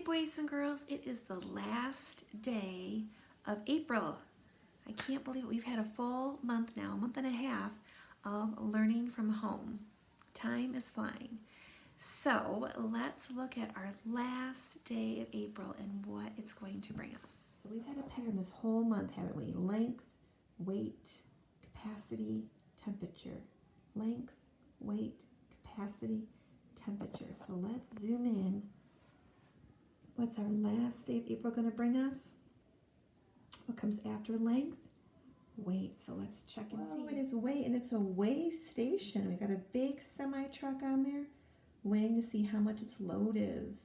boys and girls, it is the last day of April. I can't believe it. We've had a full month now, a month and a half of learning from home. Time is flying. So let's look at our last day of April and what it's going to bring us. So we've had a pattern this whole month, haven't we? Length, weight, capacity, temperature. Length, weight, capacity, temperature. So let's zoom in. What's our last day of April going to bring us? What comes after length? Weight. So let's check and see. It is weight, and it's a weigh station. We got a big semi truck on there weighing to see how much its load is.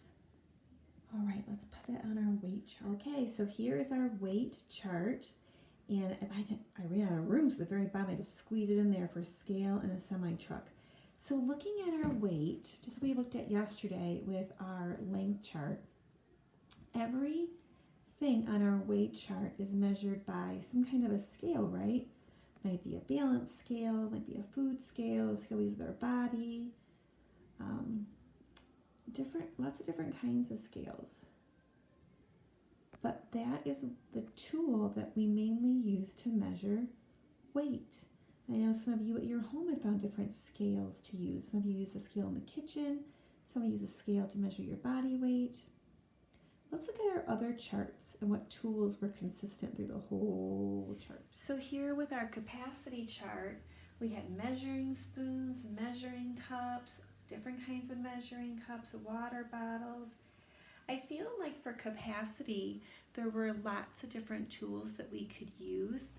All right, let's put that on our weight chart. Okay, so here is our weight chart. And I ran out of room, so the very bottom I had to squeeze it in there for scale and a semi truck. So looking at our weight, just what we looked at yesterday with our length chart, everything on our weight chart is measured by some kind of a scale, right? Might be a balance scale, might be a food scale, a scale we use with our body, lots of different kinds of scales. But that is the tool that we mainly use to measure weight. I know some of you at your home have found different scales to use. Some of you use a scale in the kitchen, some of you use a scale to measure your body weight. Let's look at our other charts and what tools were consistent through the whole chart. So here with our capacity chart, we had measuring spoons, measuring cups, different kinds of measuring cups, water bottles. I feel like for capacity, there were lots of different tools that we could use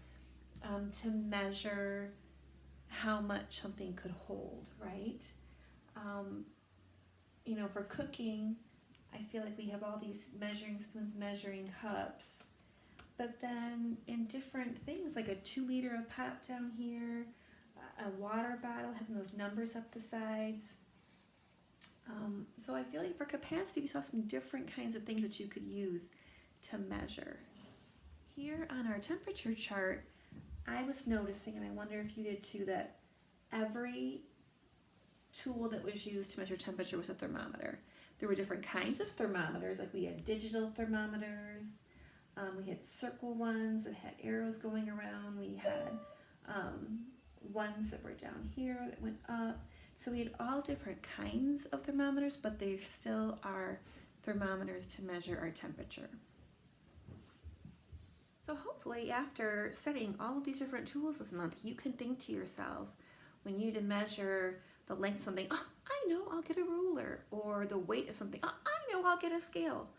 to measure how much something could hold, right? For cooking, I feel like we have all these measuring spoons, measuring cups, but then in different things, like a 2 liter of pop down here, a water bottle, having those numbers up the sides. So I feel like for capacity, we saw some different kinds of things that you could use to measure. Here on our temperature chart, I was noticing, and I wonder if you did too, that every tool that was used to measure temperature was a thermometer. There were different kinds of thermometers, like we had digital thermometers, we had circle ones that had arrows going around, we had ones that were down here that went up. So we had all different kinds of thermometers, but they still are thermometers to measure our temperature. So hopefully after studying all of these different tools this month, you can think to yourself, when you need to measure the length of something, oh, I know, I'll get a ruler. Or the weight of something, oh, I know, I'll get a scale.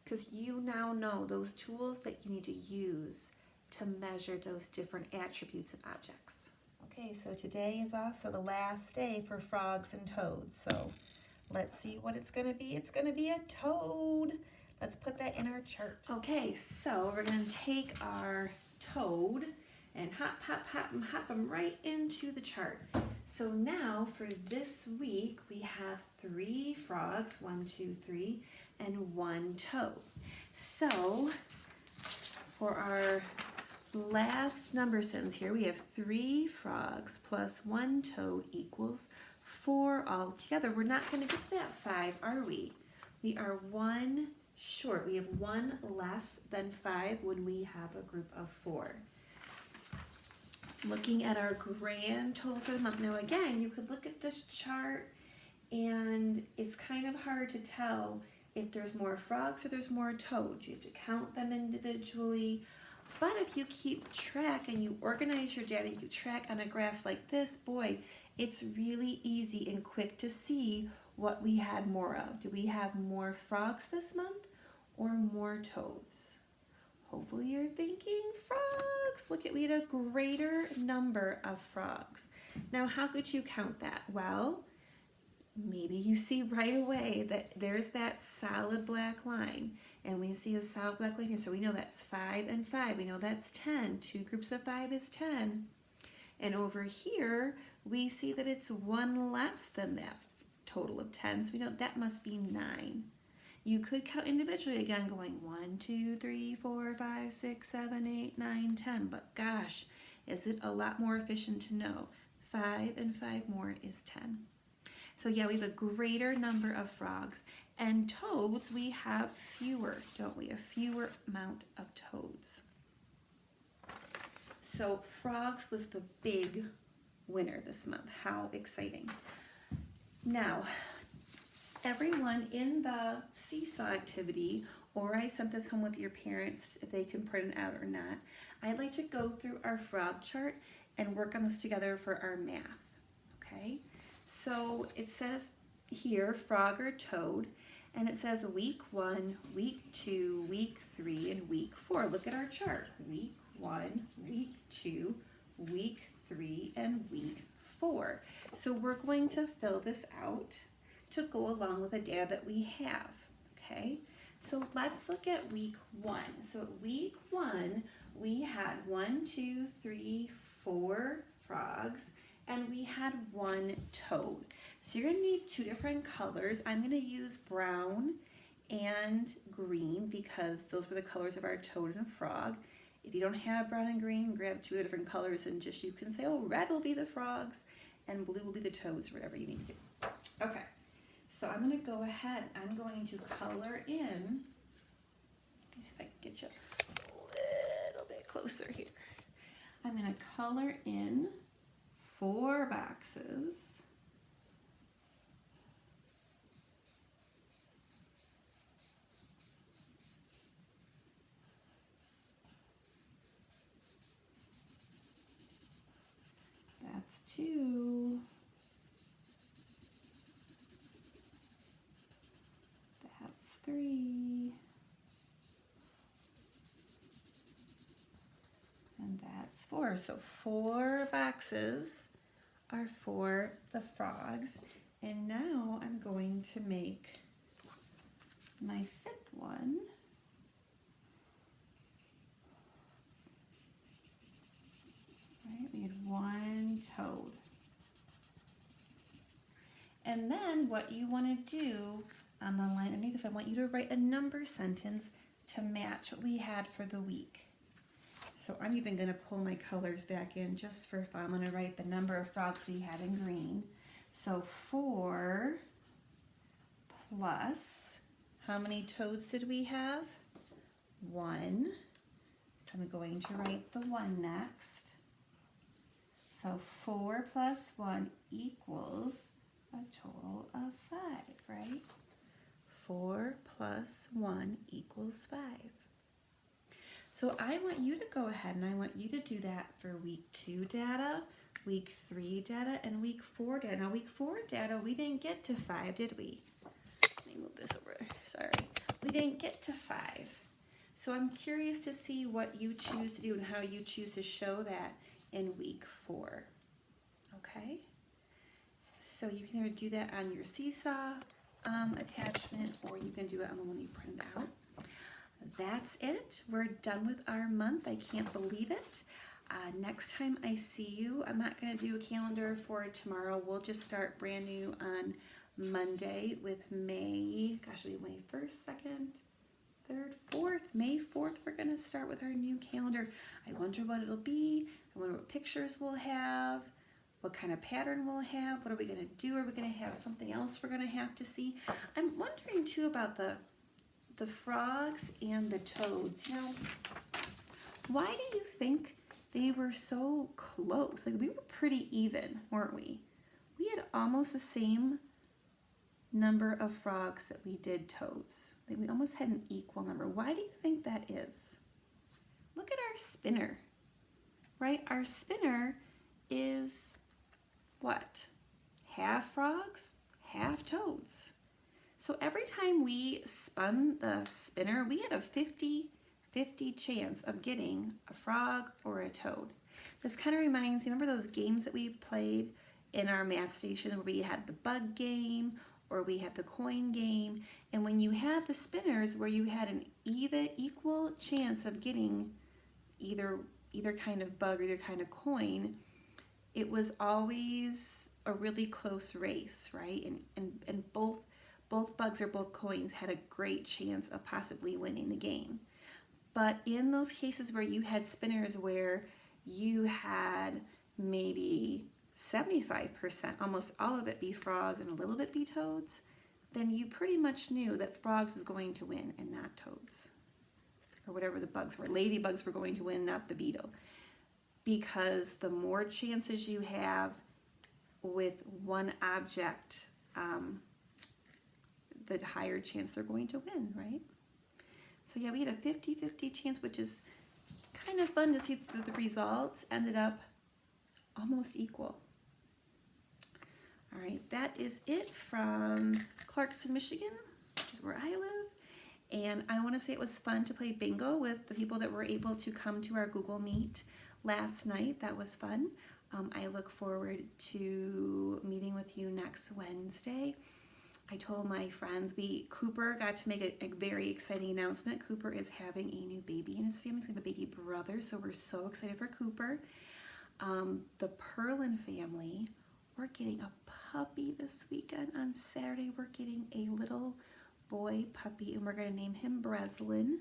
Because you now know those tools that you need to use to measure those different attributes of objects. Okay, so today is also the last day for frogs and toads. So let's see what it's going to be. It's going to be a toad. Let's put that in our chart. Okay, so we're going to take our toad and hop, hop, hop, and hop them right into the chart. So now for this week, we have 3 frogs, 1, 2, 3, and 1 toad. So for our last number sentence here, we have 3 frogs plus 1 toad equals 4 altogether. We're not going to get to that 5, are we? We are 1 short. We have 1 less than 5 when we have a group of 4. Looking at our grand total for the month. Now again, you could look at this chart and it's kind of hard to tell if there's more frogs or there's more toads. You have to count them individually. But if you keep track and you organize your data, you keep track on a graph like this, boy, it's really easy and quick to see what we had more of. Do we have more frogs this month or more toads? Hopefully you're thinking frogs. Look, we had a greater number of frogs. Now, how could you count that? Well, maybe you see right away that there's that solid black line, and we see a solid black line here, so we know that's 5 and 5. We know that's 10. 2 groups of 5 is 10. And over here, we see that it's 1 less than that total of 10, so we know that must be 9. You could count individually again, going 1, 2, 3, 4, 5, 6, 7, 8, 9, 10. But gosh, is it a lot more efficient to know 5 and 5 more is 10. So yeah, we have a greater number of frogs And toads, we have fewer, don't we? A fewer amount of toads. So frogs was the big winner this month. How exciting. Now, everyone in the seesaw activity, or I sent this home with your parents if they can print it out or not, I'd like to go through our frog chart and work on this together for our math, okay? So it says here, frog or toad, and it says week 1, week 2, week 3, and week 4. Look at our chart. Week 1, week 2, week 3, and week 4. So we're going to fill this out to go along with the data that we have, okay? So let's look at week 1. So at week 1, we had 1, 2, 3, 4 frogs, and we had 1 toad. So you're gonna need 2 different colors. I'm gonna use brown and green because those were the colors of our toad and frog. If you don't have brown and green, grab 2 of the different colors and just you can say, oh, red will be the frogs and blue will be the toads, or whatever you need to do. Okay, so I'm gonna go ahead, I'm going to color in, let me see if I can get you a little bit closer here. I'm gonna color in 4 boxes. That's 2. That's 3. And that's 4. So 4 boxes are for the frogs. And now I'm going to make my 5th one. Right, we had 1 toad. And then what you want to do on the line underneath this, I want you to write a number sentence to match what we had for the week. So I'm even going to pull my colors back in just for fun. I'm going to write the number of frogs we had in green. So 4 plus, how many toads did we have? 1. So I'm going to write the 1 next. So 4 plus 1 equals a total of 5, right? 4 plus 1 equals 5. So I want you to go ahead and I want you to do that for week 2 data, week 3 data, and week 4 data. Now week 4 data, we didn't get to 5, did we? Let me move this over, sorry. We didn't get to 5. So I'm curious to see what you choose to do and how you choose to show that in week 4, okay? So you can either do that on your seesaw attachment or you can do it on the one you printed out. That's it. We're done with our month. I can't believe it. Next time I see you, I'm not going to do a calendar for tomorrow. We'll just start brand new on Monday with May, gosh, it'll be May 1st, 2nd, 3rd, 4th. May 4th, we're going to start with our new calendar. I wonder what it'll be. I wonder what pictures we'll have, what kind of pattern we'll have. What are we going to do? Are we going to have something else we're going to have to see? I'm wondering too about the frogs and the toads. You know, why do you think they were so close? Like, we were pretty even, weren't we? We had almost the same number of frogs that we did toads. Like, we almost had an equal number. Why do you think that is? Look at our spinner, right? Our spinner is what? Half frogs, half toads. So every time we spun the spinner, we had a 50-50 chance of getting a frog or a toad. This kind of reminds you, remember those games that we played in our math station where we had the bug game or we had the coin game? And when you had the spinners where you had an equal chance of getting either kind of bug or either kind of coin, it was always a really close race, right? And both bugs or both coins had a great chance of possibly winning the game. But in those cases where you had spinners where you had maybe 75%, almost all of it be frogs and a little bit be toads, then you pretty much knew that frogs was going to win and not toads. Or whatever the bugs were. Ladybugs were going to win, not the beetle. Because the more chances you have with one object, the higher chance they're going to win, right? So yeah, we had a 50-50 chance, which is kind of fun to see the results ended up almost equal. All right, that is it from Clarkston, Michigan, which is where I live. And I want to say it was fun to play bingo with the people that were able to come to our Google Meet last night. That was fun. I look forward to meeting with you next Wednesday. I told my friends, Cooper got to make a very exciting announcement. Cooper is having a new baby in his family. He's going to have a baby brother, so we're so excited for Cooper. The Perlin family, we're getting a puppy this weekend. On Saturday, we're getting a little boy puppy, and we're going to name him Breslin,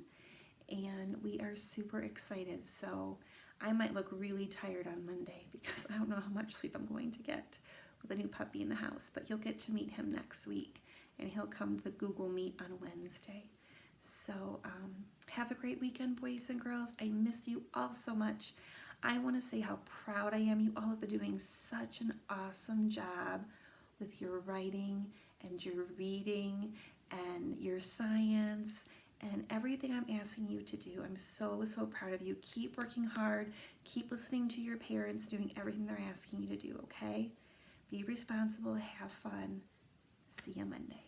and we are super excited. So I might look really tired on Monday because I don't know how much sleep I'm going to get with a new puppy in the house, but you'll get to meet him next week, and he'll come to the Google Meet on Wednesday. So have a great weekend, boys and girls. I miss you all so much. I want to say how proud I am. You all have been doing such an awesome job with your writing and your reading and your science and everything I'm asking you to do. I'm so, so proud of you. Keep working hard. Keep listening to your parents, doing everything they're asking you to do, okay? Be responsible. Have fun. See you Monday.